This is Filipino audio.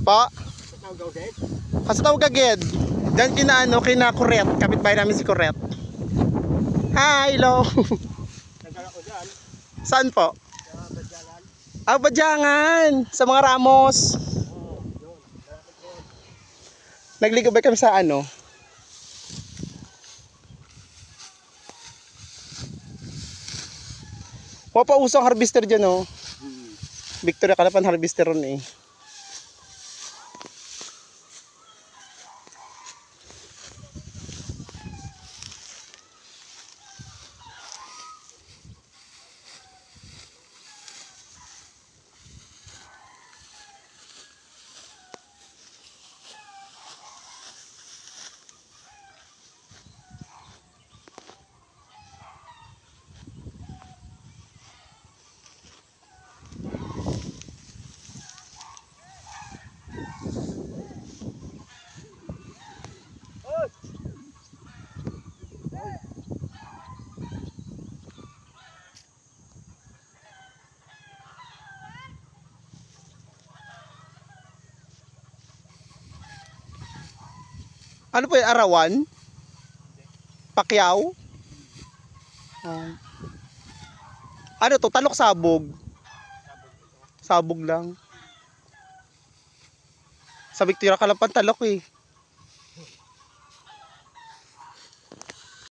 Pa? Kasi tawag agad. Diyan kina Kuret. Kapitbahay namin si Kuret. Hi, hello. Saan po? Ah, Badyangan. Sa mga Ramos. Nagligo ba kami sa ano? Papausong harvester dyan, oh. Victoria Kalapan harvester ron eh. Ano po yung arawan? Pakyaw? Ano to? Talok sabog? Sabog lang. Sa Victoria Kalapan talok eh.